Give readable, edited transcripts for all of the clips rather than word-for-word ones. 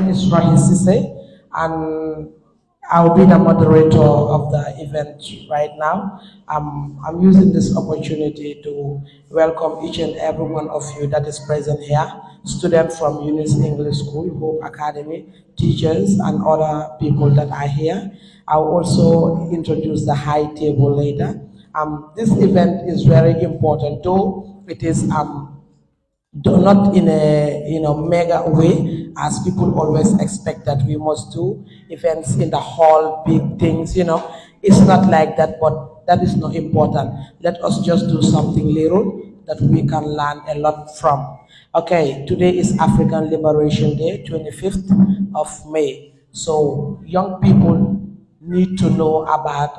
name is Rahi Sise, and I'll be the moderator of the event right now. I'm using this opportunity to welcome each and every one of you that is present here, students from Eunice English School, Hope Academy, teachers, and other people that are here. I'll also introduce the high table later. This event is very important, though it is though not in a mega way as people always expect that we must do events in the hall, big things. It's not like that, but that is not important. Let us just do something little that we can learn a lot from. Okay, today is African Liberation Day, 25th of May. So young people need to know about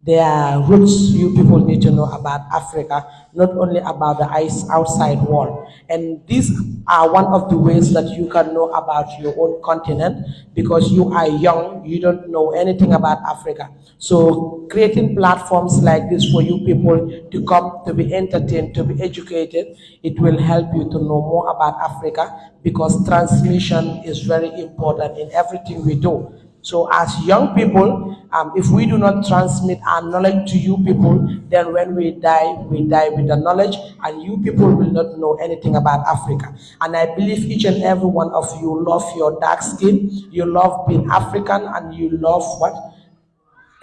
their roots. You people need to know about Africa, not only about the outside world. And these are one of the ways that you can know about your own continent, because you are young, you don't know anything about Africa. So creating platforms like this for you people to come, to be entertained, to be educated, it will help you to know more about Africa, because transmission is very important in everything we do. So as young people, if we do not transmit our knowledge to you people, then when we die with the knowledge, and you people will not know anything about Africa. And I believe each and every one of you love your dark skin, you love being African, and you love what?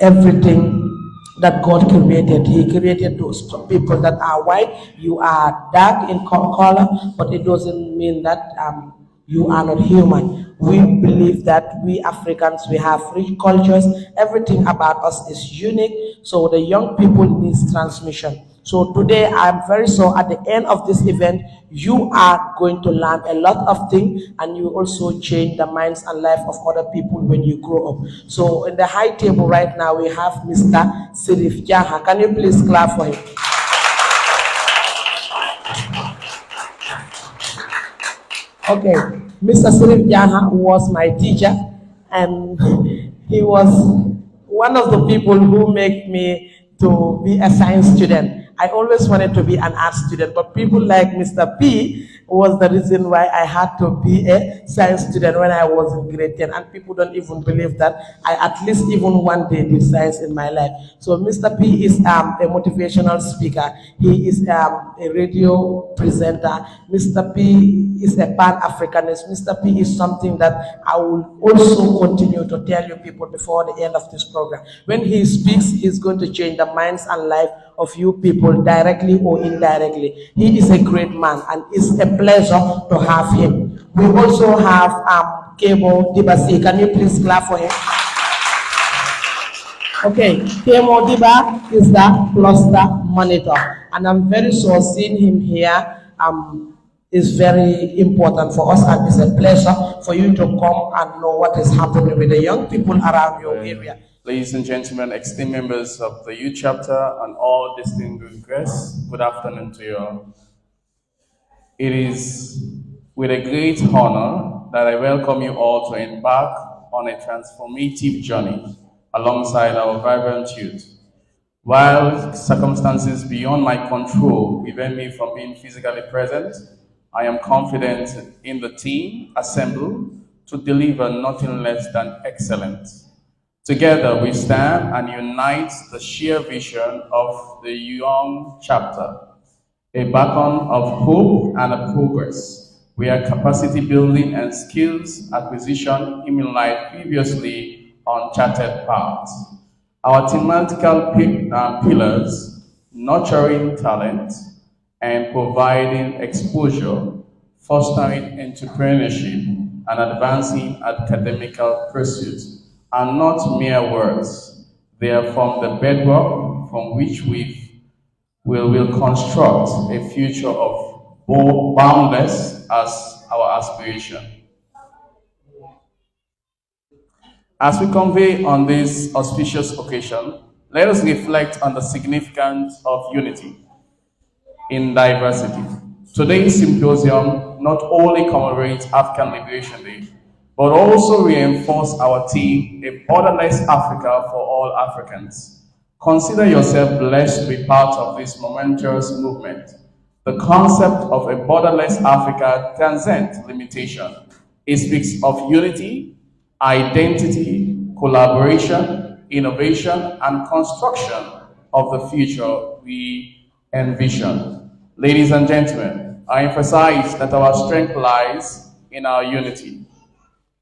Everything that God created. He created those people that are white. You are dark in color, but it doesn't mean that you are not human. We believe that we Africans, we have rich cultures. Everything about us is unique. So the young people need transmission. So today, I'm very sure at the end of this event, you are going to learn a lot of things, and you also change the minds and life of other people when you grow up. So in the high table right now, we have Mr. Sirif Jaha. Can you please clap for him? Okay, Mr. Sirif Jaha was my teacher, and he was one of the people who made me to be a science student. I always wanted to be an art student, but people like Mr. P was the reason why I had to be a science student when I was in grade 10, and people don't even believe that I at least even one day did science in my life. So Mr. P is a motivational speaker. He is a radio presenter. Mr. P is a Pan-Africanist. Mr. P is something that I will also continue to tell you people before the end of this program. When he speaks, he's going to change the minds and life of you people directly or indirectly. He is a great man, and it's a pleasure to have him. We also have Kemo Dibasi. Can you please clap for him? Okay, Kemo Diba is the cluster monitor, and I'm very sure seeing him here is very important for us, and it's a pleasure for you to come and know what is happening with the young people around your area. Ladies and gentlemen, esteemed members of the youth chapter and all distinguished guests, good afternoon to you all. It is with a great honor that I welcome you all to embark on a transformative journey alongside our vibrant youth. While circumstances beyond my control prevent me from being physically present, I am confident in the team assembled to deliver nothing less than excellence. Together we stand and unite the sheer vision of the young chapter, a beacon of hope and of progress, where capacity building and skills acquisition emulate previously uncharted paths. Our thematical pillars, nurturing talent and providing exposure, fostering entrepreneurship, and advancing academical pursuits, are not mere words. They are from the bedrock from which we will construct a future of boundless as our aspiration. As we convey on this auspicious occasion, let us reflect on the significance of unity in diversity. Today's symposium not only commemorates African Liberation Day, but also reinforce our theme, a borderless Africa for all Africans. Consider yourself blessed to be part of this momentous movement. The concept of a borderless Africa transcends limitation. It speaks of unity, identity, collaboration, innovation, and construction of the future we envision. Ladies and gentlemen, I emphasize that our strength lies in our unity.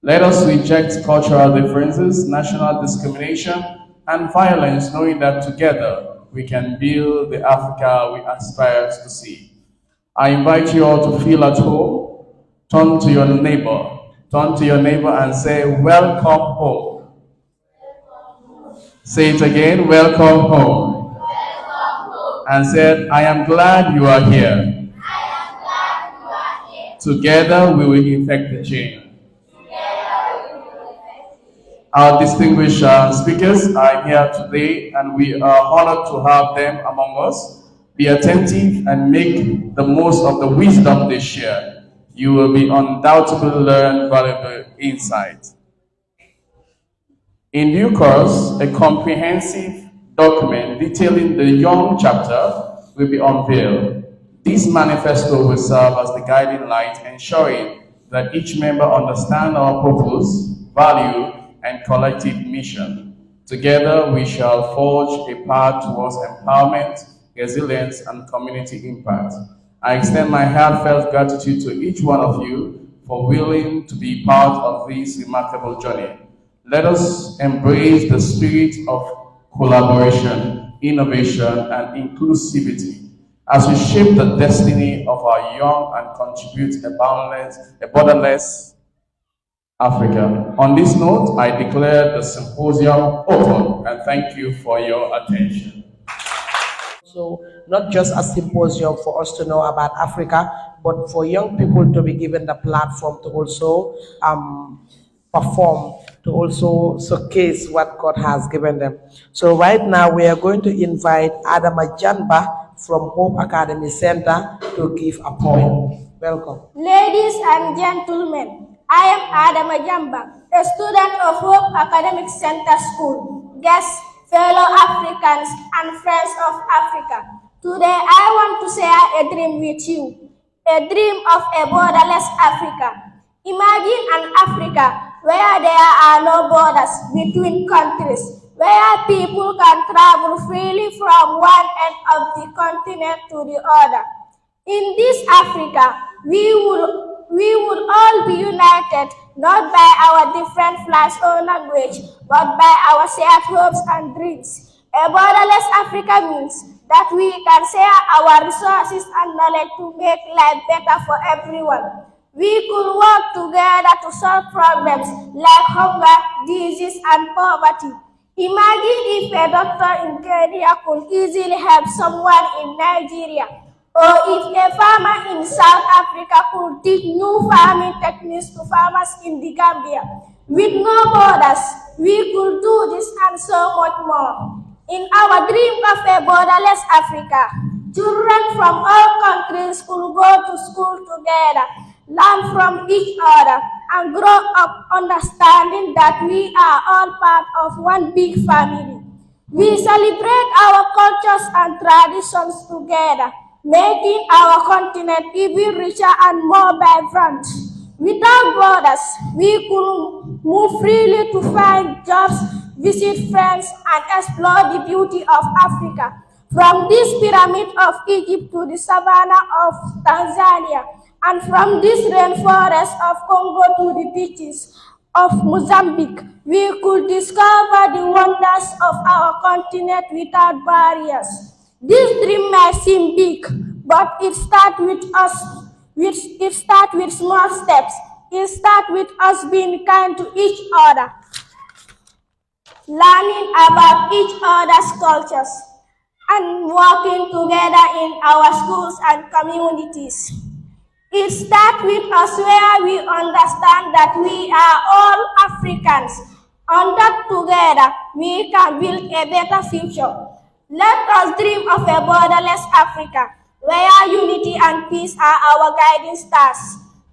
Let us reject cultural differences, national discrimination, and violence, knowing that together we can build the Africa we aspire to see. I invite you all to feel at home. Turn to your neighbor and say, welcome home. Say it again, welcome home. And said, I am glad you are here. Together we will effect the change. Our distinguished speakers are here today, and we are honored to have them among us. Be attentive and make the most of the wisdom they share. You will be undoubtedly learn valuable insight. In due course, a comprehensive document detailing the young chapter will be unveiled. This manifesto will serve as the guiding light, ensuring that each member understands our purpose, value, and collective mission. Together, we shall forge a path towards empowerment, resilience, and community impact. I extend my heartfelt gratitude to each one of you for willing to be part of this remarkable journey. Let us embrace the spirit of collaboration, innovation, and inclusivity as we shape the destiny of our young and contribute a borderless Africa. On this note, I declare the symposium open, and thank you for your attention. So not just a symposium for us to know about Africa, but for young people to be given the platform to also perform, to also showcase what God has given them. So right now we are going to invite Adama Janba from Hope Academy Center to give a poem. Welcome. Ladies and gentlemen, I am Adama Jamba, a student of Hope Academic Center School, guests, fellow Africans, and friends of Africa. Today I want to share a dream with you, a dream of a borderless Africa. Imagine an Africa where there are no borders between countries, where people can travel freely from one end of the continent to the other. In this Africa, we would all be united, not by our different flags or language, but by our shared hopes and dreams. A borderless Africa means that we can share our resources and knowledge to make life better for everyone. We could work together to solve problems like hunger, disease, and poverty. Imagine if a doctor in Kenya could easily help someone in Nigeria, or if a farmer in South Africa could teach new farming techniques to farmers in the Gambia. With no borders, we could do this and so much more. In our dream of a borderless Africa, children from all countries could go to school together, learn from each other, and grow up understanding that we are all part of one big family. We celebrate our cultures and traditions together, making our continent even richer and more vibrant. Without borders, we could move freely to find jobs, visit friends, and explore the beauty of Africa. From this pyramid of Egypt to the savanna of Tanzania, and from this rainforest of Congo to the beaches of Mozambique, we could discover the wonders of our continent without barriers. This dream may seem big, but it starts with us. It starts with small steps. It starts with us being kind to each other, learning about each other's cultures, and working together in our schools and communities. It starts with us where we understand that we are all Africans, and that together we can build a better future. Let us dream of a borderless Africa, where unity and peace are our guiding stars.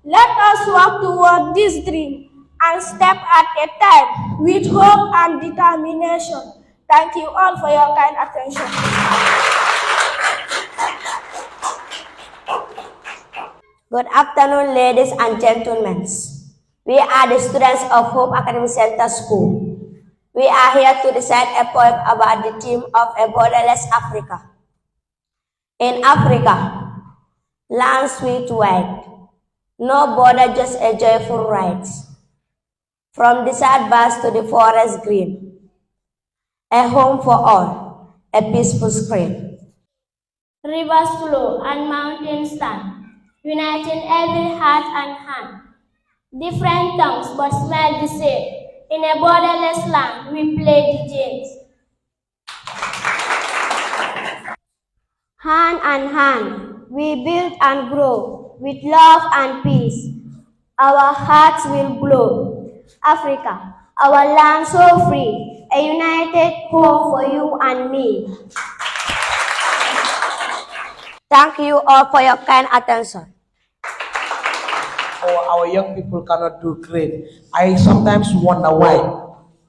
Let us work toward this dream and step at a time with hope and determination. Thank you all for your kind attention. Good afternoon, ladies and gentlemen. We are the students of Hope Academic Center School. We are here to recite a poem about the theme of a borderless Africa. In Africa, land sweet wide, no border, just a joyful ride. From desert vast to the forest green, a home for all, a peaceful screen. Rivers flow and mountains stand, uniting every heart and hand. Different tongues but smell the same. In a borderless land, we play the games. Hand in hand, we build and grow with love and peace. Our hearts will glow. Africa, our land so free, a united home for you and me. Thank you all for your kind attention. Our young people cannot do great. I sometimes wonder why.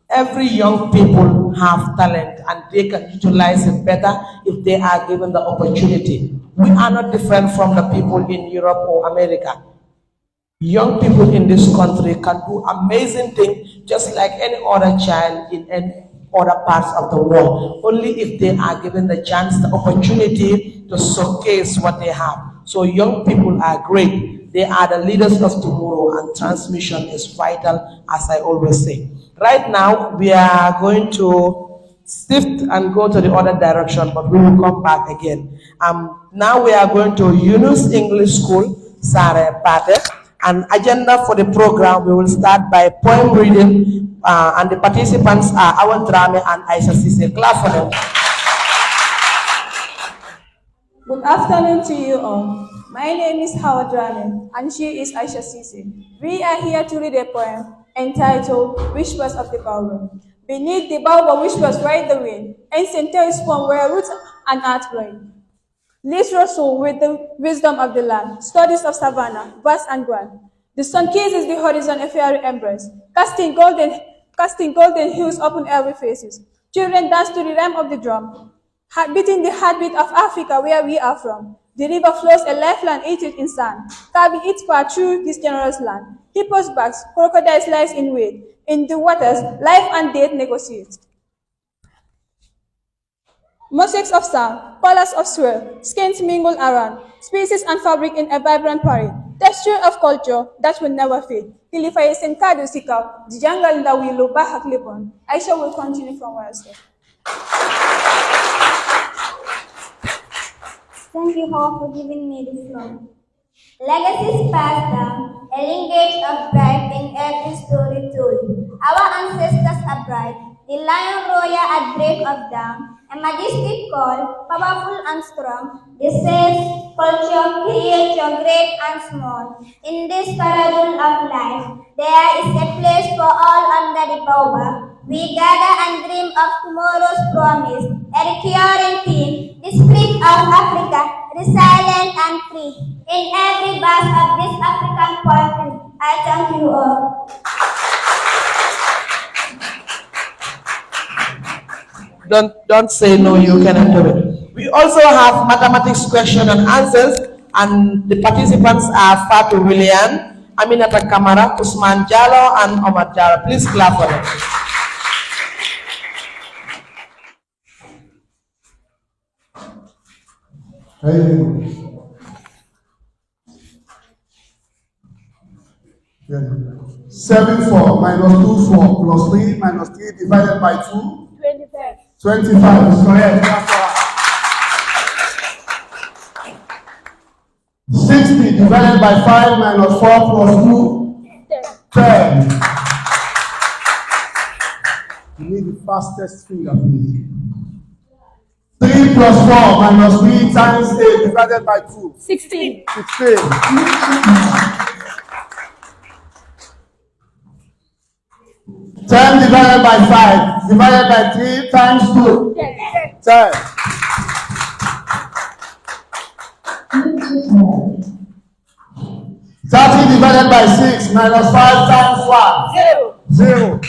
Every young people have talent and they can utilize it better if they are given the opportunity. We are not different from the people in Europe or America. Young people in this country can do amazing things just like any other child in any other parts of the world, only if they are given the chance, the opportunity to showcase what they have. So young people are great. They are the leaders of tomorrow, and transmission is vital, as I always say. Right now, we are going to shift and go to the other direction, but we will come back again. Now we are going to Yunus English School, Sare Pate. An agenda for the program, we will start by poem reading, and the participants are Awan Drame and Aisha Sise. Clap for them. Good afternoon to you all. My name is Hawa Drame, and she is Aisha Sise. We are here to read a poem entitled Whispers of the Baobab. Beneath the baobab whispers ride the wind, ancient tales form where roots and art blow. Leaves rustle with the wisdom of the land, studies of savannah, vast and grand. The sun kisses the horizon a fairy embrace, casting golden hues upon every faces. Children dance to the rhyme of the drum, beating the heartbeat of Africa where we are from. The river flows a lifeline ancient in sand, carving its path through this generous land. Hippos backs, crocodiles lies in wait. In the waters, life and death negotiate. Mosaics of sound, colors of swirl, skins mingle around, species and fabric in a vibrant parade, texture of culture that will never fade. Kilifa Senkadu Sika, the jungle that will look back Lipon. Aisha will continue from where I stop. Thank you all for giving me the floor. Legacies passed down, a lineage of pride in every story told. Our ancestors are bright, the lion royal at break of dawn, a majestic call, powerful and strong. This says culture, creature, great and small. In this parable of life, there is a place for all under the baobab. We gather and dream of tomorrow's promise, a recurring theme, the spirit of Africa, resilient and free. In every verse of this African poetry, I thank you all. Don't say no, you cannot do it. We also have mathematics question and answers, and the participants are Fatou William, Aminata Kamara, Usman Jallo, and Omar Jallo. Please clap for them. Hey. 7/4 minus 2/4 plus 3 minus 3 divided by 2. 25. 25 is correct. 60 divided by 5 minus 4 plus 2. 10. You need the fastest finger, please. 3 plus 4 minus 3 times 8 divided by 2. 16. 16. 10 divided by 5 divided by 3 times 2. 10. 30 divided by 6 minus 5 times 1. 0.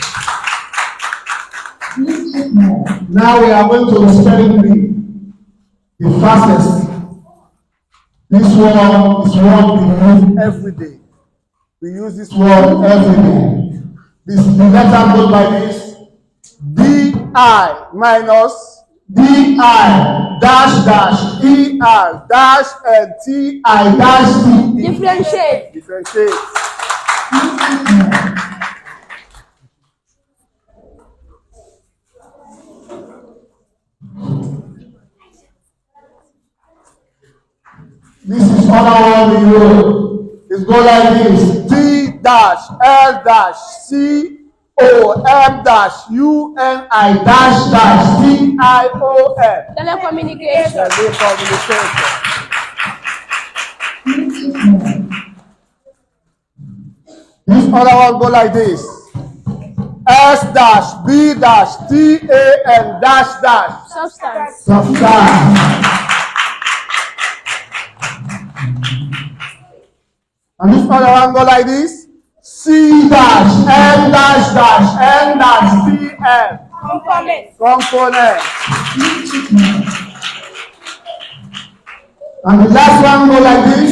Now we are going to the spelling bee. The fastest. This one is one we use every day. We use this word every day. The letter goes like this: DI minus DI dash dash ER dash and TI dash D. Differentiate. Differentiate. This is other one we know. It's go like this: D dash L dash C O M dash U N I dash dash T I O N. Telecommunication. Telecommunication. This other one go like this: S dash B dash T A N dash dash. Substance. Substance. And this other one go like this: C dash M dash dash N dash T M. Component. Component. And the last one go like this: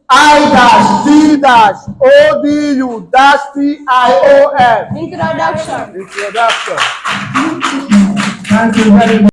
I dash D dash O D U dash T I O N. Introduction. Introduction. Thank you very much.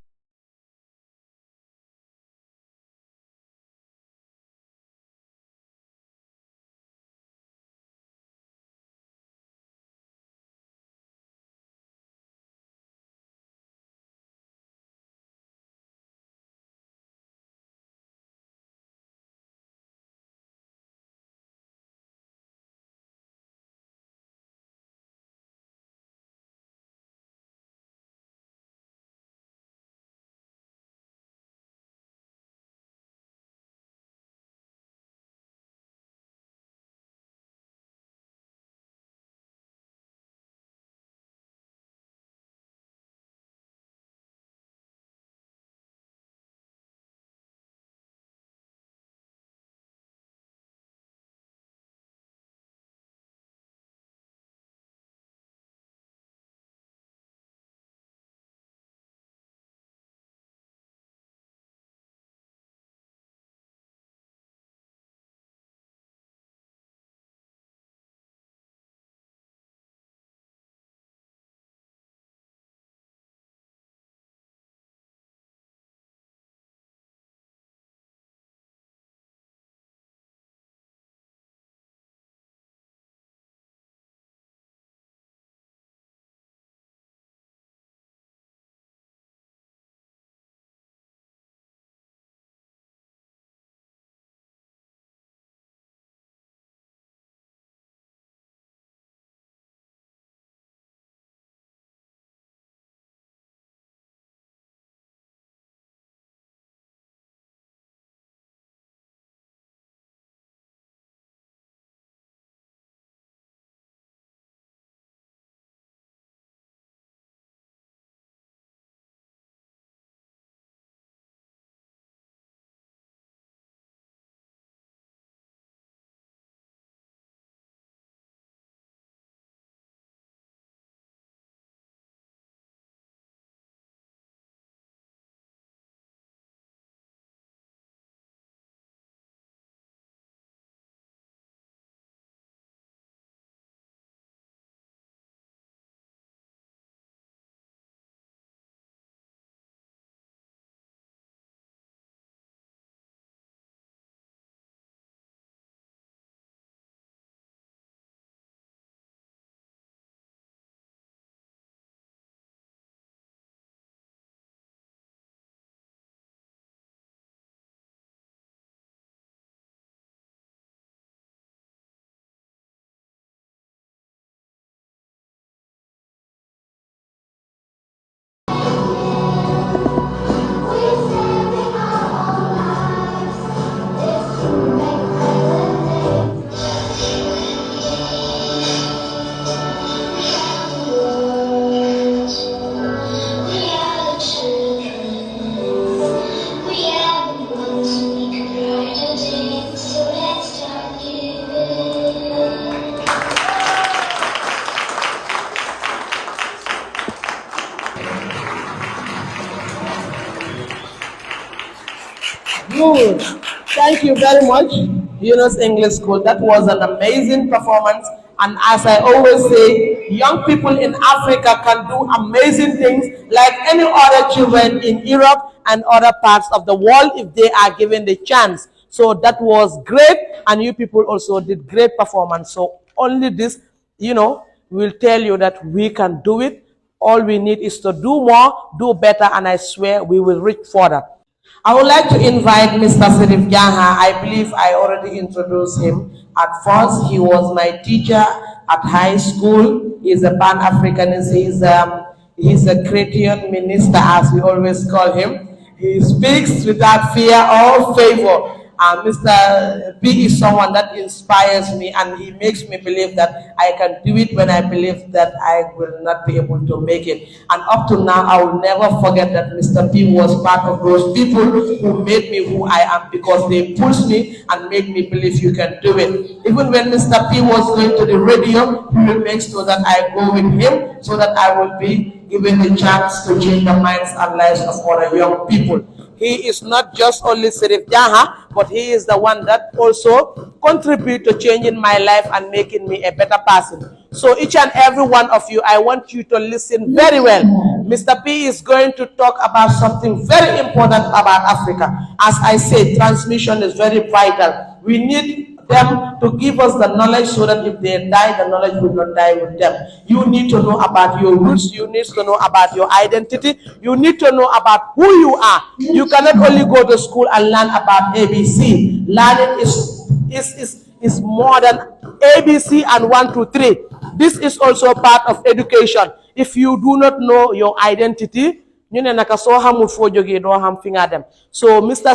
Good. Thank you very much. Yunus English School. That was an amazing performance. And as I always say, young people in Africa can do amazing things like any other children in Europe and other parts of the world if they are given the chance. So that was great, and you people also did great performance. So only this, will tell you that we can do it. All we need is to do more, do better, and I swear we will reach further. I would like to invite Mr. Serif Jaha. I believe I already introduced him. At first, he was my teacher at high school. He's a Pan-Africanist. He's a Christian minister, as we always call him. He speaks without fear or favor. Mr. P is someone that inspires me, and he makes me believe that I can do it when I believe that I will not be able to make it. And up to now, I will never forget that Mr. P was part of those people who made me who I am, because they pushed me and made me believe you can do it. Even when Mr. P was going to the radio, he will make sure that I go with him so that I will be given the chance to change the minds and lives of other young people. He is not just only Serif Jaha, but he is the one that also contribute to changing my life and making me a better person. So each and every one of you, I want you to listen very well. Mr. P is going to talk about something very important about Africa. As I said, transmission is very vital. We need them to give us the knowledge so that if they die, the knowledge will not die with them. You need to know about your roots. You need to know about your identity. You need to know about who you are. You cannot only go to school and learn about ABC. Learning is more than ABC and 1, 2, 3. This is also part of education. If you do not know your identity, so Mr.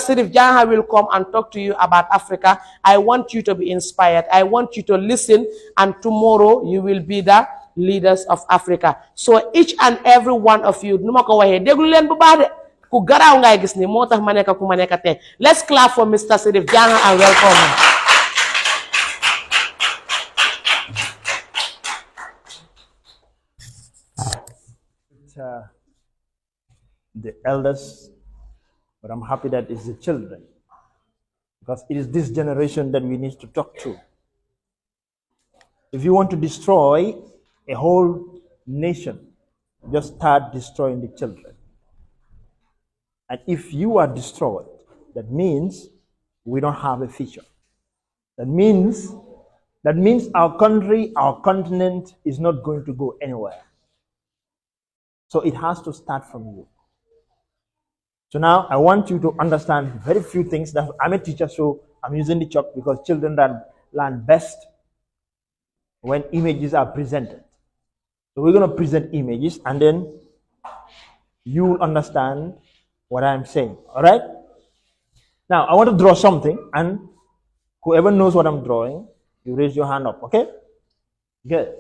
Serif Jaha will come and talk to you about Africa. I want you to be inspired. I want you to listen, and tomorrow you will be the leaders of Africa. So each and every one of you, let's clap for Mr. Serif Jaha and welcome him. The elders, but I'm happy that it's the children, because it is this generation that we need to talk to. If you want to destroy a whole nation, just start destroying the children. And if you are destroyed, that means we don't have a future. That means our country, our continent is not going to go anywhere. So it has to start from you. So now I want you to understand very few things. That I'm a teacher, so I'm using the chalk because children learn best when images are presented. So we're going to present images, and then you will understand what I'm saying. All right? Now I want to draw something, and whoever knows what I'm drawing, you raise your hand up. Okay? Good.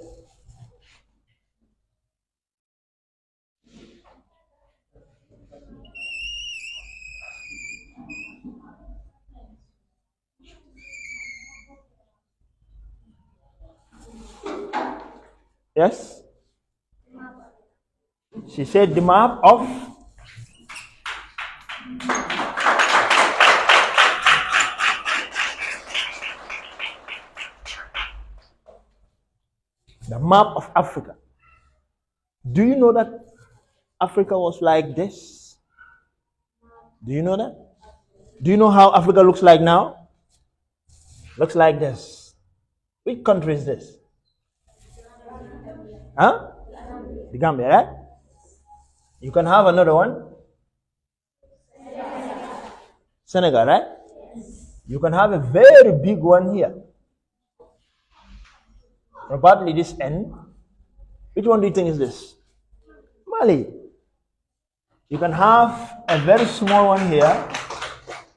Yes? She said the map of Africa. Do you know that Africa was like this? Do you know that? Do you know how Africa looks like now? Looks like this. Which country is this? Huh? The Gambia, right? You can have another one. Senegal, right? You can have a very big one here. Probably this end. Which one do you think is this? Mali. You can have a very small one here.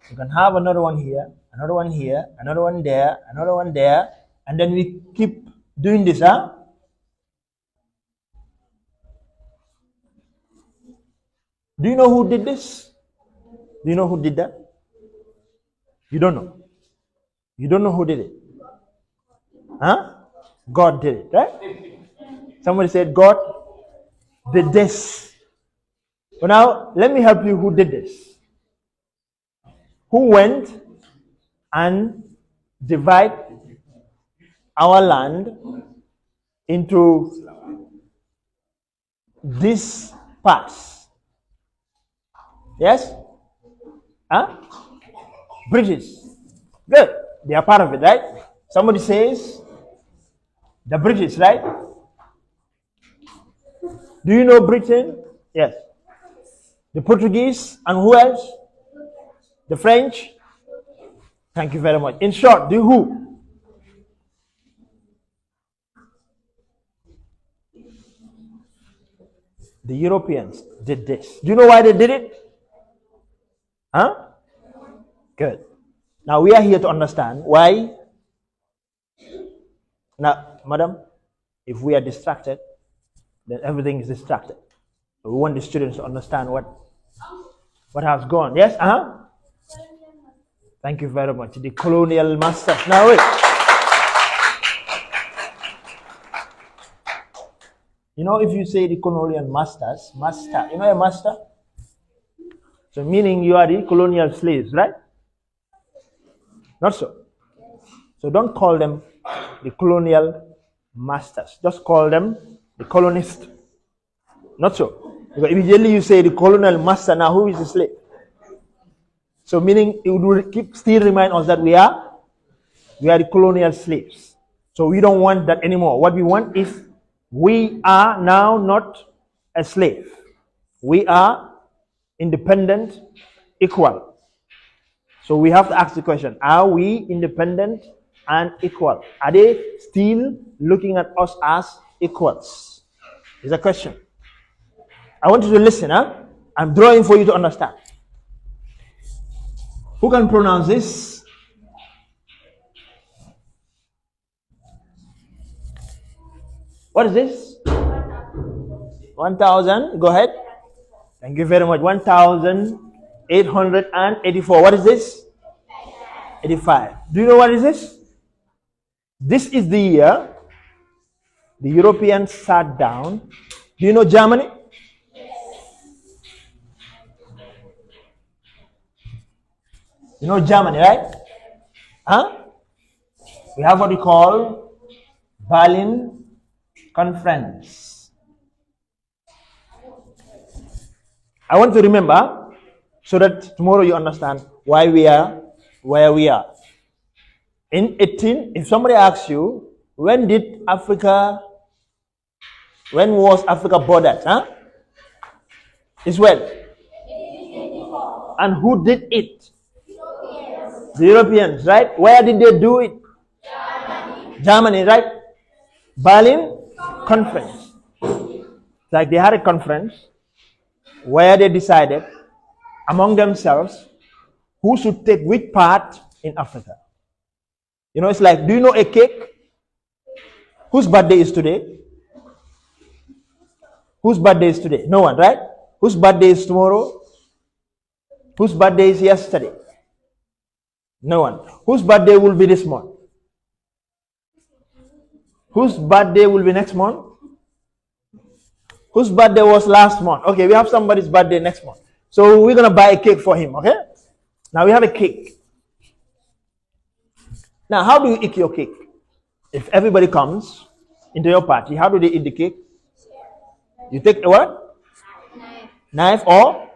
You can have another one here, another one here, another one there, another one there, and then we keep doing this, huh? Do you know who did this? Do you know who did that? You don't know. You don't know who did it. Huh? God did it, right? Somebody said God did this. So now, let me help you who did this. Who went and divide our land into these parts. Yes? Huh? British. Good. They are part of it, right? Somebody says the British, right? Do you know Britain? Yes. The Portuguese and who else? The French? Thank you very much. In short, the who? The Europeans did this. Do you know why they did it? Huh? Good. Now we are here to understand why. Now, madam, if we are distracted, then everything is distracted. So we want the students to understand what has gone. Yes? Thank you very much. The colonial masters. Now wait. You know, if you say the colonial masters, master, you know a master? So meaning you are the colonial slaves, right? Not so. So don't call them the colonial masters. Just call them the colonists. Not so. Because immediately you say the colonial master, now who is the slave? So meaning it would still remind us that we are the colonial slaves. So we don't want that anymore. What we want is we are now not a slave. We are independent, equal. So we have to ask the question, are we independent and equal? Are they still looking at us as equals? Is a question. I want you to listen. I'm drawing for you to understand. Who can pronounce this? What is this? 1,000. Go ahead. Thank you very much. 1,884. What is this? 85. Do you know what is this? This is the year the Europeans sat down. Do you know Germany? You know Germany, right? We have what we call Berlin Conference. I want to remember so that tomorrow you understand why we are where we are. In 18, if somebody asks you, when was Africa bordered? It's when? And who did it? The Europeans, right? Where did they do it? Germany, right? Berlin Conference. Like they had a conference where they decided among themselves who should take which part in Africa. You know, it's like, do you know a cake? Whose birthday is today? Whose birthday is today? No one, right? Whose birthday is tomorrow? Whose birthday is yesterday? No one. Whose birthday will be this month? Whose birthday will be next month? Whose birthday was last month? Okay, we have somebody's birthday next month. So we're going to buy a cake for him, okay? Now we have a cake. Now, how do you eat your cake? If everybody comes into your party, how do they eat the cake? You take a what? Knife or?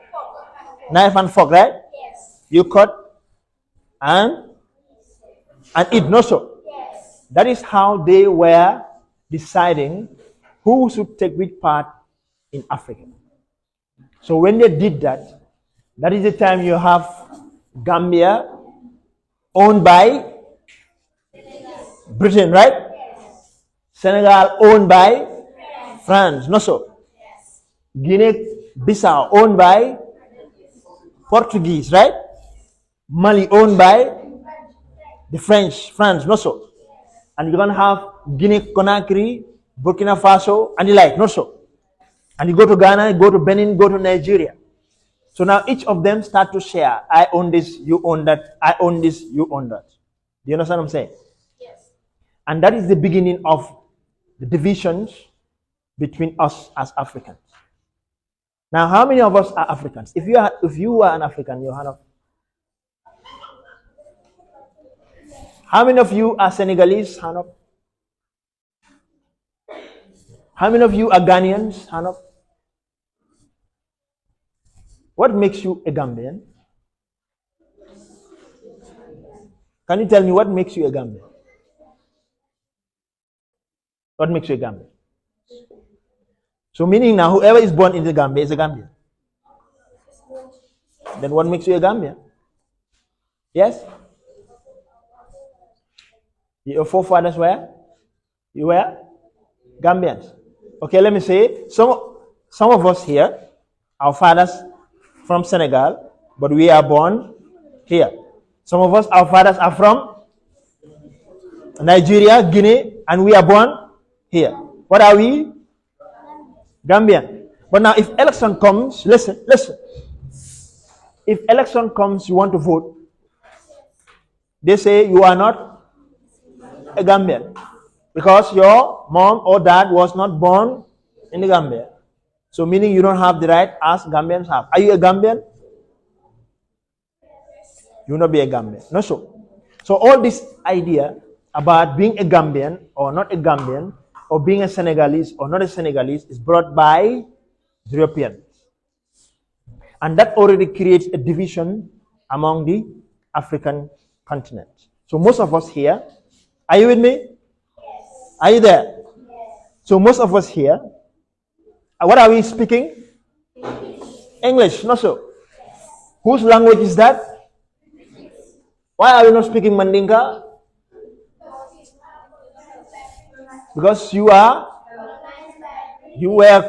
Knife and fork, right? Yes. You cut and eat, no so? Yes. That is how they were deciding who should take which part in Africa. So when they did that, that is the time you have Gambia owned by Britain, right? Yes. Senegal owned by France, no so? Yes. Guinea-Bissau owned by Portuguese, right? Mali owned by the French, France, no so? And you're going to have Guinea-Conakry, Burkina Faso, and the like, no so? And you go to Ghana, go to Benin, go to Nigeria. So now each of them start to share. I own this, you own that. I own this, you own that. Do you understand what I'm saying? Yes. And that is the beginning of the divisions between us as Africans. Now, how many of us are Africans? If you are an African, you have. How many of you are Senegalese? Hand up. How many of you are Ghanaians? Hand up. What makes you a Gambian? Can you tell me what makes you a Gambian? What makes you a Gambian? So meaning now whoever is born in the Gambia is a Gambian. Then what makes you a Gambian? Yes? Your forefathers were? You were? Gambians. Okay, let me say, some of us here, our fathers from Senegal, but we are born here. Some of us, our fathers are from Nigeria, Guinea, and we are born here. What are we? Gambian. But now if election comes, listen. If election comes, you want to vote, they say you are not a Gambian because your mom or dad was not born in the Gambia. So meaning you don't have the right as Gambians have. Are you a Gambian? You will not be a Gambian. No, so all this idea about being a Gambian or not a Gambian or being a Senegalese or not a Senegalese is brought by the Europeans. And that already creates a division among the African continent. So most of us here, are you with me? Yes. Are you there? Yes. So most of us here, what are we speaking? English, not so. Yes. Whose language is that? Why are we not speaking Mandinka? Because you were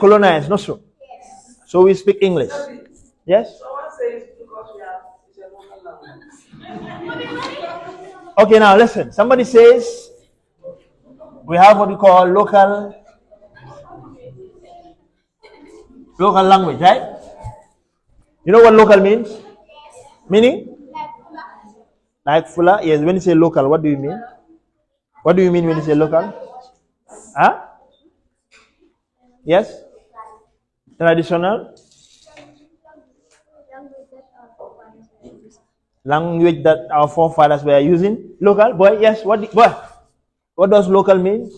colonized, not so. Yes. So we speak English. Yes? Someone says because we have a local language. Okay, now listen. Somebody says we have what we call local language, right? You know what local means? Meaning? Like Fula? Yes, when you say local, what do you mean? What do you mean when you say local? Huh? Yes? Traditional? Language that our forefathers were using. Local? Boy, yes. What does local mean?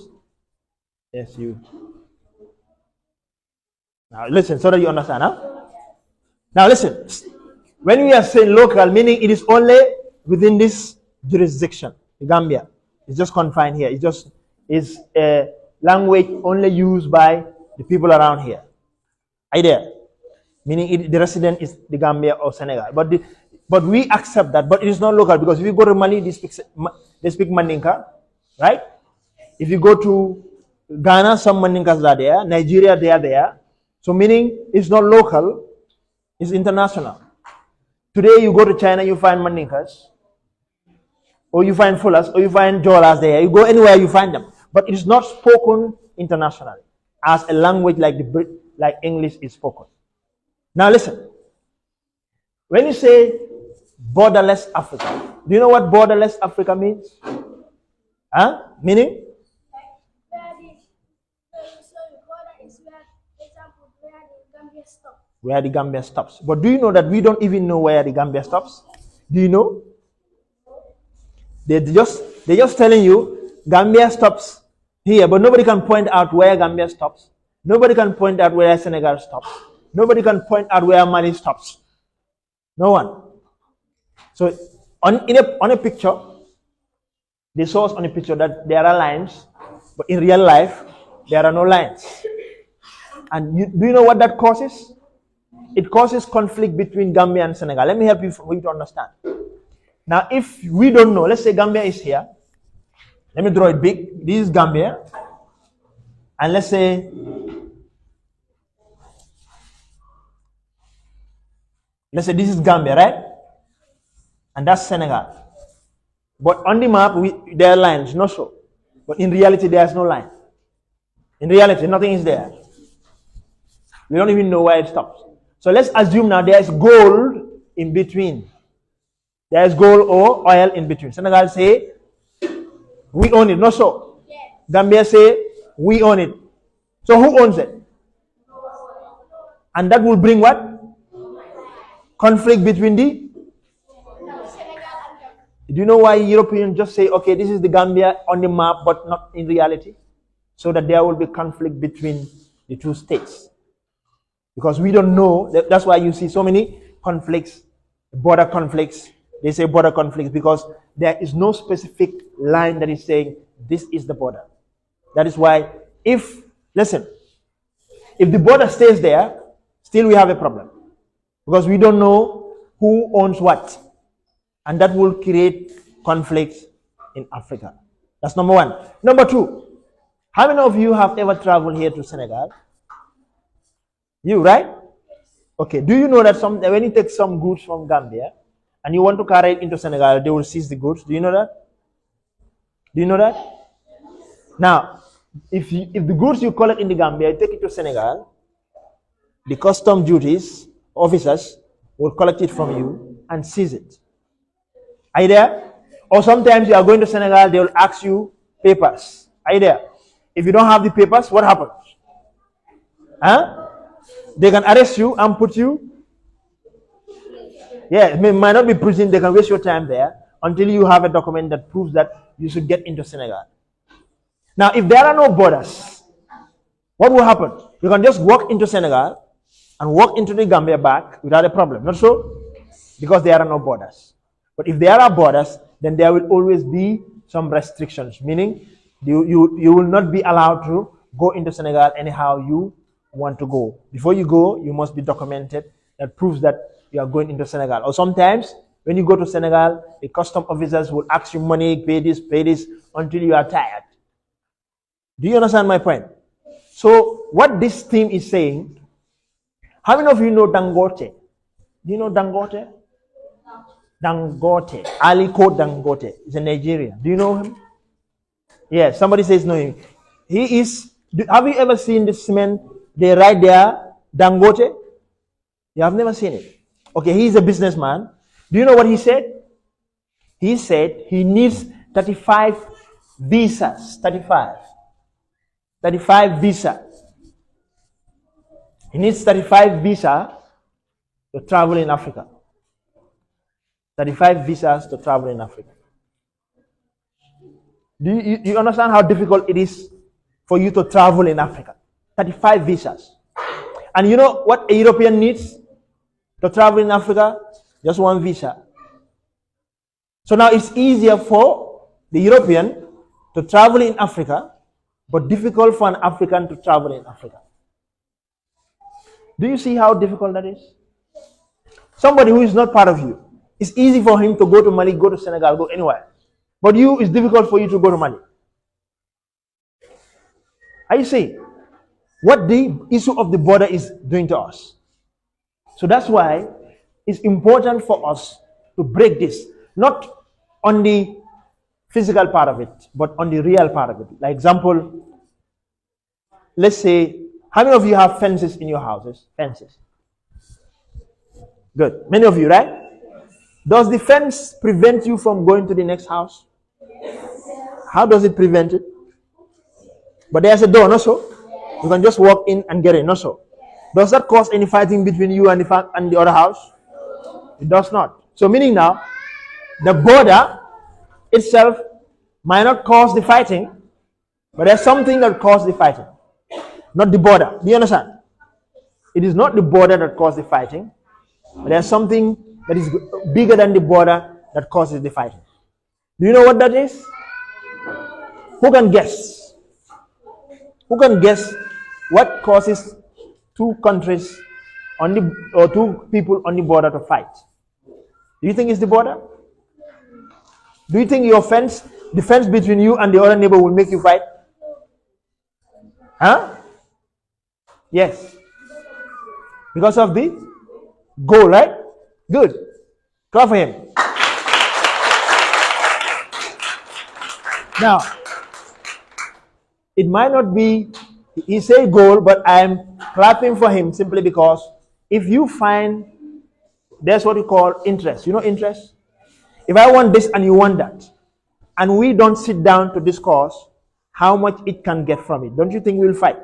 Yes, you. Now listen, so that you understand, huh? Now listen. When we are saying local, meaning it is only within this jurisdiction, the Gambia. It's just confined here. It just is a language only used by the people around here. Are you there? Meaning the resident is the Gambia or Senegal. But we accept that, but it is not local because if you go to Mali, they speak Mandinka, right? If you go to Ghana, some Mandinkas are there. Nigeria, they are there. So meaning it's not local, it's international. Today you go to China, you find Mandinkas, or you find Fulas, or you find Jolas there. You go anywhere, you find them. But it is not spoken internationally as a language like English is spoken. Now listen. When you say borderless Africa, do you know what borderless Africa means? Huh? Meaning? Where the Gambia stops. But do you know that we don't even know where the Gambia stops? Do you know? They're just telling you Gambia stops here, but nobody can point out where Gambia stops. Nobody can point out where Senegal stops. Nobody can point out where Mali stops. No one. So on a picture, they show us on a picture that there are lines, but in real life, there are no lines. And do you know what that causes? It causes conflict between Gambia and Senegal. Let me help you for you to understand. Now, if we don't know, let's say Gambia is here. Let me draw it big. This is Gambia. And let's say this is Gambia, right? And that's Senegal. But on the map, there are lines, not so. But in reality, there's no line. In reality, nothing is there. We don't even know where it stops. So let's assume now there's gold in between. There's gold or oil in between. Senegal say, we own it, not so. Gambia say, we own it. So who owns it? And that will bring what? Conflict between Do you know why Europeans just say, okay, this is the Gambia on the map, but not in reality? So that there will be conflict between the two states. Because we don't know, that's why you see so many conflicts, border conflicts. They say border conflicts because there is no specific line that is saying this is the border. That is why if the border stays there, still we have a problem. Because we don't know who owns what. And that will create conflicts in Africa. That's number one. Number two, how many of you have ever traveled here to Senegal? You, right? Okay, do you know that when you take some goods from Gambia and you want to carry it into Senegal, they will seize the goods? Do you know that? Do you know that? Now, if the goods you collect in the Gambia, you take it to Senegal, the custom duties officers will collect it from you and seize it. Are you there? Or sometimes you are going to Senegal, they will ask you papers. Are you there? If you don't have the papers, what happens? Huh? They can arrest you and put you. Yeah, it might not be prison, they can waste your time there until you have a document that proves that you should get into Senegal. Now, if there are no borders, what will happen? You can just walk into Senegal and walk into the Gambia back without a problem. Not so? Because there are no borders. But if there are borders, then there will always be some restrictions, meaning you will not be allowed to go into Senegal anyhow you want to go. Before you go, you must be documented that proves that you are going into Senegal. Or sometimes, when you go to Senegal, the custom officers will ask you money, pay this, until you are tired. Do you understand my point? So, what this team is saying, how many of you know Dangote? Do you know Dangote? Dangote, Aliko Dangote is a Nigerian. Do you know him? Yeah, somebody says know him. He is, have you ever seen the cement? They write there, Dangote? You have never seen it. Okay, he is a businessman. Do you know what he said? He said he needs 35 visas. 35 visa. He needs 35 visa to travel in Africa. 35 visas to travel in Africa. Do you understand how difficult it is for you to travel in Africa? 35 visas. And you know what a European needs to travel in Africa? Just one visa. So now it's easier for the European to travel in Africa, but difficult for an African to travel in Africa. Do you see how difficult that is? Somebody who is not part of you, it's easy for him to go to Mali, go to Senegal, go anywhere. But you, it's difficult for you to go to Mali. I see what the issue of the border is doing to us. So that's why it's important for us to break this, not on the physical part of it, but on the real part of it. Like example, let's say, how many of you have fences in your houses? Fences. Good. Many of you, right? Does the fence prevent you from going to the next house? How does it prevent it? But there's a door, not so? You can just walk in and get in, not so? Does that cause any fighting between you and the other house? It does not. So meaning now, the border itself might not cause the fighting, but there's something that causes the fighting. Not the border. Do you understand? It is not the border that causes the fighting, but there's something that is bigger than the border that causes the fighting. Do you know what that is? Who can guess? Who can guess what causes two countries or two people on the border to fight? Do you think it's the border? Do you think your fence, the fence between you and the other neighbor will make you fight? Huh? Yes. Because of the goal, right? Good. Clap for him. Now, it might not be, he said goal, but I'm clapping for him simply because if you find, there's what we call interest. You know interest? If I want this and you want that, and we don't sit down to discuss how much it can get from it, don't you think we'll fight?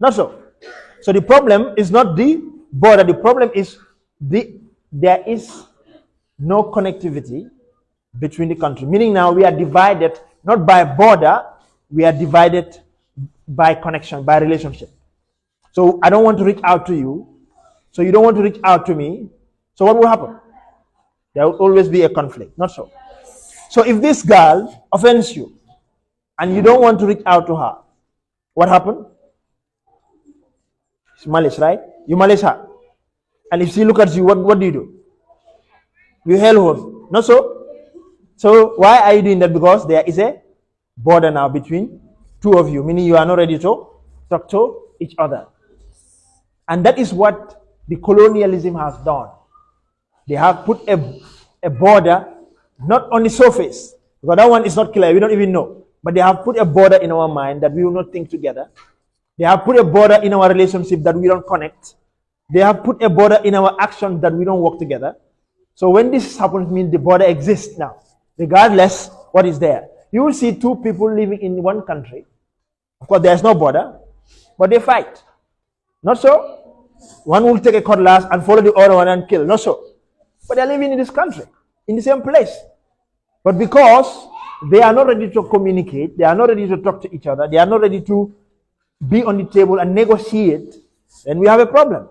Not so. So the problem is not the border. The problem is there is no connectivity between the country. Meaning now we are divided not by border, we are divided by connection, by relationship. So I don't want to reach out to you, so you don't want to reach out to me. So what will happen? There will always be a conflict, not so. So if this girl offends you and you don't want to reach out to her, what happened? It's malice, right? You malice her. And if she looks at you, what do? You hail her. Not so? So why are you doing that? Because there is a border now between two of you, meaning you are not ready to talk to each other. And that is what the colonialism has done. They have put a border, not on the surface, because that one is not clear, we don't even know. But they have put a border in our mind that we will not think together. They have put a border in our relationship that we don't connect. They have put a border in our actions that we don't work together. So when this happens, means the border exists now, regardless what is there. You will see two people living in one country. Of course, there is no border, but they fight. Not so? One will take a cutlass and follow the other one and kill. Not so? But they are living in this country, in the same place. But because they are not ready to communicate, they are not ready to talk to each other, they are not ready to be on the table and negotiate, then we have a problem.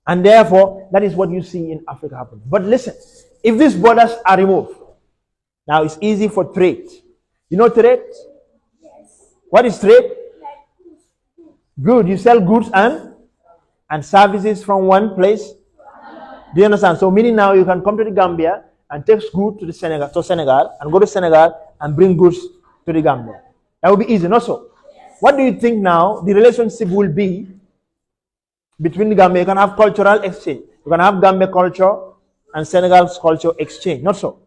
And therefore, that is what you see in Africa happen. But listen, if these borders are removed, now it's easy for trade. You know trade? Yes. What is trade? Good. You sell goods and services from one place. Do you understand? So meaning now you can come to the Gambia and take goods to Senegal, and go to Senegal and bring goods to the Gambia. That would be easy, not so? Yes. What do you think now the relationship will be between the Gambia? You can have cultural exchange. You can have Gambia culture and Senegal's culture exchange, not so?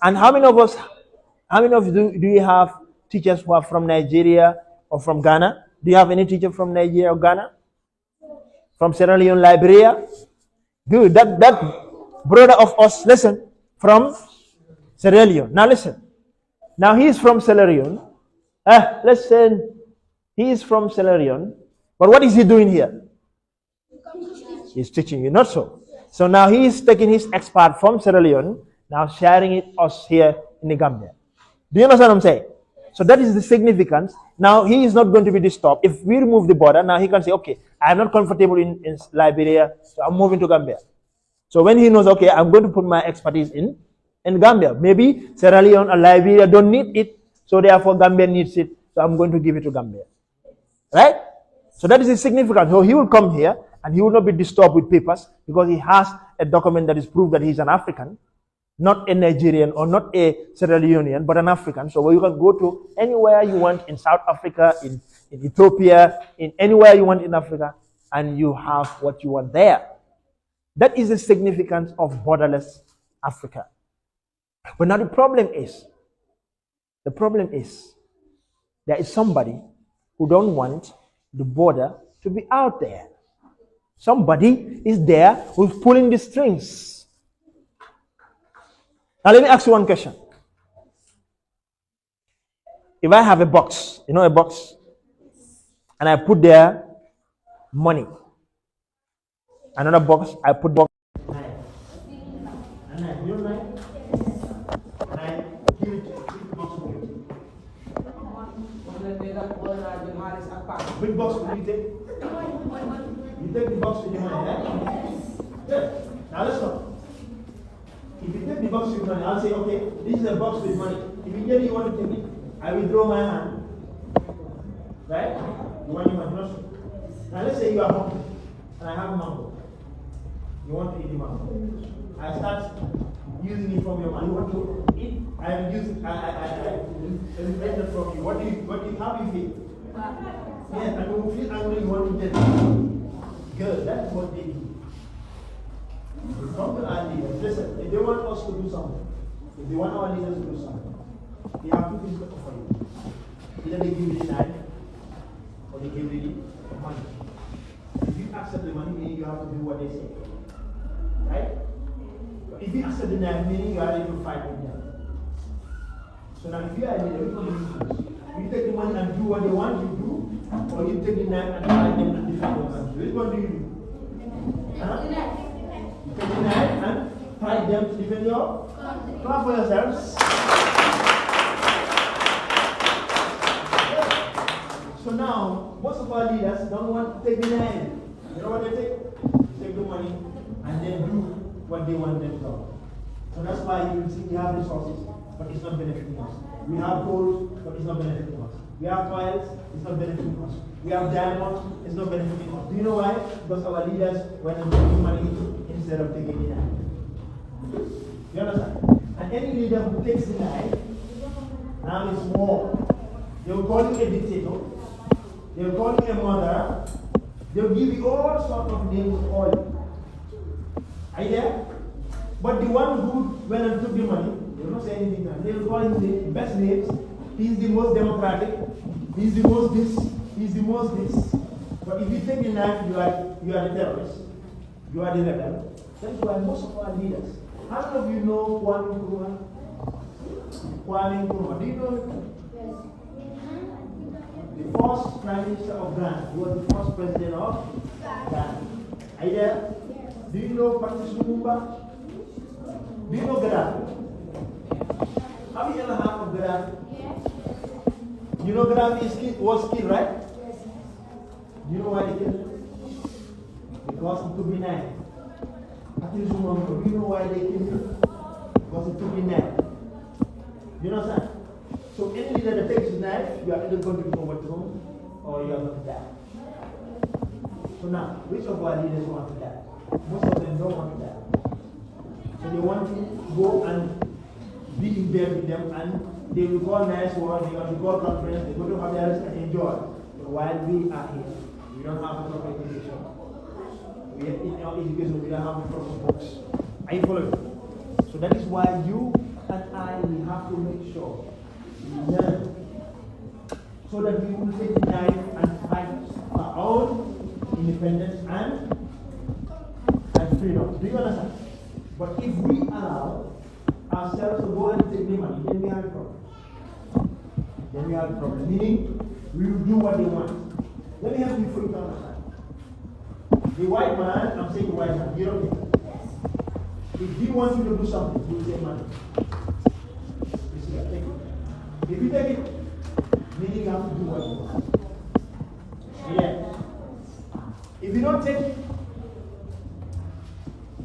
And how many of you do you have teachers who are from Nigeria or from Ghana? Do you have any teacher from Nigeria or Ghana? From Sierra Leone, Liberia? Good. That brother of us, listen, from Sierra Leone. Now listen. Now he is from Sierra Leone. Listen. He is from Sierra Leone. But what is he doing here? He's teaching you, not so. So now he is taking his expert from Sierra Leone, now sharing it us here in the Gambia. Do you understand what I'm saying? So that is the significance. Now he is not going to be disturbed. If we remove the border, now he can say, okay, I am not comfortable in Liberia, so I'm moving to Gambia. So when he knows, okay, I'm going to put my expertise in Gambia. Maybe Sierra Leone or Liberia don't need it, so therefore Gambia needs it, so I'm going to give it to Gambia. Right? So that is the significance. So he will come here and he will not be disturbed with papers because he has a document that is proof that he's an African, not a Nigerian or not a Sierra Leonean, but an African. So you can go to anywhere you want in South Africa, in Ethiopia, in anywhere you want in Africa, and you have what you want there. That is the significance of borderless Africa. But now the problem is, there is somebody who don't want the border to be out there. Somebody is there who's pulling the strings. Now let me ask you one question. If I have a box, you know a box, and I put there money, another box, I put box, and I give it to box. Which box will you take? You take the box with the money, right? Good. Now let's go. If you take the box with money, I'll say, okay, this is a box with money. Immediately you want to take it, I withdraw my hand. Right? You want your money. Now let's say you are hungry, and I have mango. You want to eat the mango. I start using it from your money. You want to eat, I am using, I reflect it from you. How do you feel? Yes, and you feel angry, you want to get it. Good, that's what they do. Come to our leaders. Listen, if they want us to do something, if they want our leaders to do something, they have two things to offer you. Either they give you the time, or they give you the money. If you accept the money, meaning you have to do what they say. Right? If you accept the knife, meaning you are ready to fight with them. So now if you are a leader, which one do you choose? You take the money and do what they want you to do, or you take the knife and fight them and defend your country. Which one do you do? Huh? You take the knife and fight fight them to defend your country. Clap for yourselves. So now, most of our leaders don't want to take the land. You know what they take? Take the money and then do what they want them to do. So that's why you see we have resources, but it's not benefiting us. We have gold, but it's not benefiting us. We have oils, it's not benefiting us. We have diamonds, it's not benefiting us. Do you know why? Because our leaders went and taking money instead of taking the land. You understand? And any leader who takes the land, now is war. They will call you a dictator. They will call you a murderer. They will give you all sorts of names to call you. Are you there? But the one who went and took the money, they will not say anything. They will call him the best names. He's the most democratic. He's the most this. He's the most this. But if you take the knife, you are the terrorist. You are the rebel. That's why most of our leaders. How many of you know Kwame Nkrumah? Kwame Nkrumah. Do you know him? The first Prime Minister of Ghana. He was the first president of Ghana. Are you there? Do you know Patrice Lumumba? Do you know Gaddafi? Have you ever heard of Gaddafi? Yes. You know Gaddafi was killed, right? Yes. Do you know why they killed him? Because he took the knife. Patrice Lumumba, do you know why they killed him? Because he took the knife. You know what I'm saying? So any leader that takes his knife, you are either going to be overthrown or you are going to die. So now, which of our leaders want to die? Most of them don't want to die. So they want to go and be in bed with them and they will call nice words, they will call conference, they go to have their rest and enjoy. But while we are here, we don't have a proper education. We have, in our education, we don't have a proper books. Are you following? So that is why you and I, we have to make sure we learn so that we will take the knife and fight for our own independence and freedom. Do you understand? But if we allow ourselves to go and take the money, then we have a problem. Then we have a problem. Meaning, we will do what they want. Let me help you for you to understand. The white man, I'm saying the white man, you don't get it. If he wants you to do something, he will take money. You see that? Take it. If you take it, meaning you have to do what you want. Yeah. If you don't take it,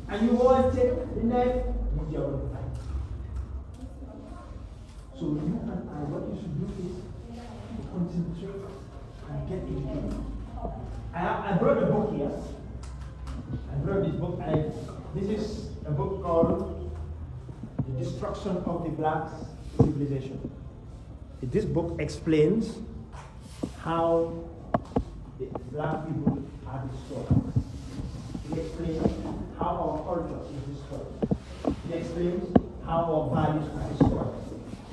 and you go and take the knife, you are going to fight. So you and I, what you should do is concentrate and get educated. I brought a book here. I brought this book. This is a book called The Destruction of the Black Civilization. This book explains how the black people are destroyed. It explains how our culture is destroyed. It explains how our values are destroyed.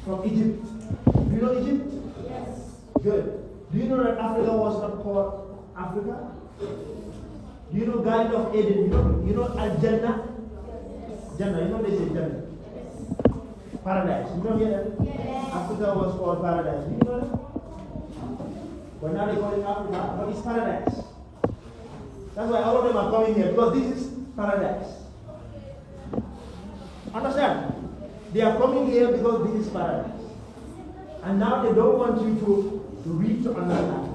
From Egypt. Do you know Egypt? Yes. Good. Do you know that Africa was not called Africa? Do you know Garden of Eden? You know Al-Jannah? Yes. Jannah, you know they say Jannah? Yes. Paradise. You know here? Yes. Africa was called paradise. Do you know that? But now they call it Africa, but it's paradise. That's why all of them are coming here, because this is paradise. Understand? They are coming here because this is paradise. And now they don't want you to read to understand.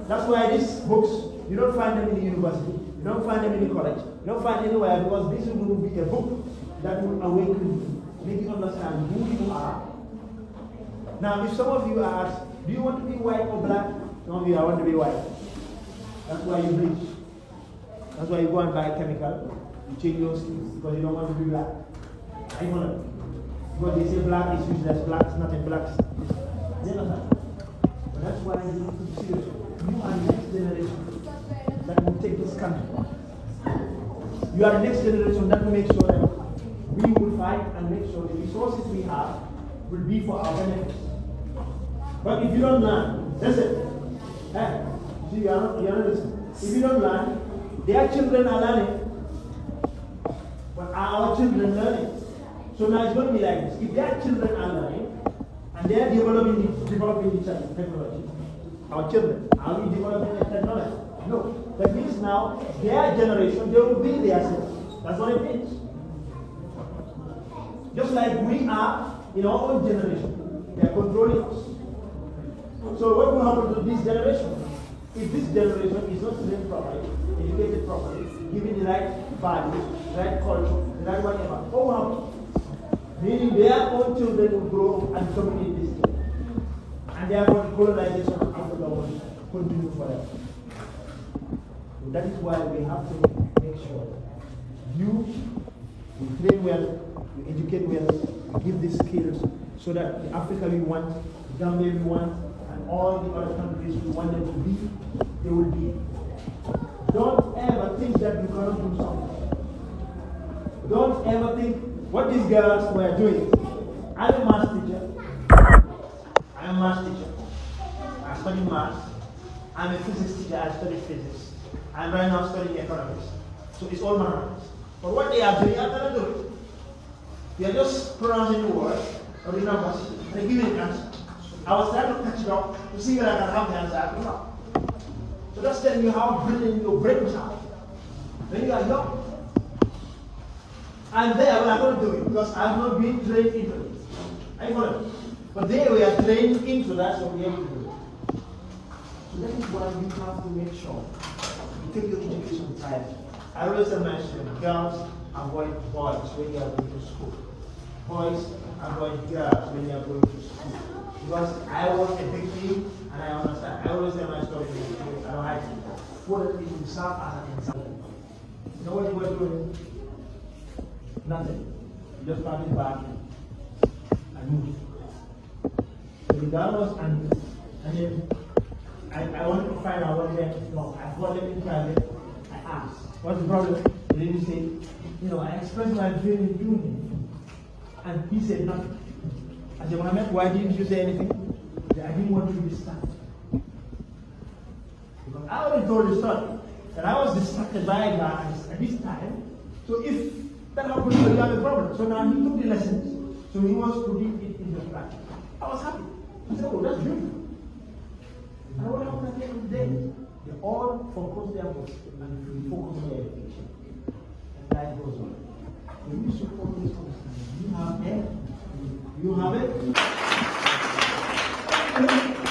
That's why these books, you don't find them in the university, you don't find them in the college, you don't find anywhere, because this will be a book that will awaken you, make you understand who you are. Now, if some of you are asked, do you want to be white or black? Some of you, I want to be white. That's why you bleach. That's why you go and buy chemical. You change your skin because you don't want to be black. I want to. Because they say black is useless, black is nothing, black is this. But that's why you need to be serious. You are the next generation that will take this country. You are the next generation that will make sure that we will fight and make sure the resources we have will be for our benefits. But if you don't learn, that's it. Hey, see, you are not listening. If you don't learn, their children are learning. But are our children learning? So now it's going to be like this. If their children are learning, and they are developing the technology, our children, are we developing the technology? No. That means now, their generation, they will be their self. That's what it means. Just like we are in our own generation, they are controlling us. So what will happen to this generation? If this generation is not trained properly, educated properly, given the right values, the right culture, the right whatever, what will happen? Meaning their own children will grow up and dominate this thing. And therefore the colonization of Africa will continue forever. So that is why we have to make sure you train well, you educate well, you give these skills so that the Africa we want, the Gambia we want, and all the other countries we want them to be, they will be. Don't ever think that you cannot do something. Don't ever think what these girls were doing. I'm a math teacher. I study math. I'm a physics teacher. I study physics. I'm right now studying economics. So it's all mathematics. But what they are doing, I'm not doing it. They are just pronouncing the words or the numbers and they give me an answer. I was trying to catch it up to see whether I can have the answer. I don't know. So that's telling you how brilliant your brains are. When you are young. I'm there when I don't do it because I've not been trained into it. I follow. But there we are trained into that, so we have to do it. So that is why you have to make sure you take your education time. I always tell my students, girls avoid boys when you are going to school. Boys avoid girls when you are going to school. Because I was a victim and I understand. I always tell my story, I don't like it. Put it in serve as an example. You know what you were doing? Nothing. You just started back and moved. So regardless, and then I wanted to find out what they no, I called them in private. I asked, what's the problem? The lady said, I expressed my dream in doing it. And he said nothing. I said, Mohammed, why didn't you say anything? He said, I didn't want to be distracted. Because I already told the story that I was distracted by a guy at this time. So if that happened, you have a problem. So now he took the lessons. So he was putting it in the practice. I was happy. I said, oh, that's beautiful. And what happened at the end of the day? They all focus their work and we focus on their education. And life goes on. When you support this understanding, you have it. You have it.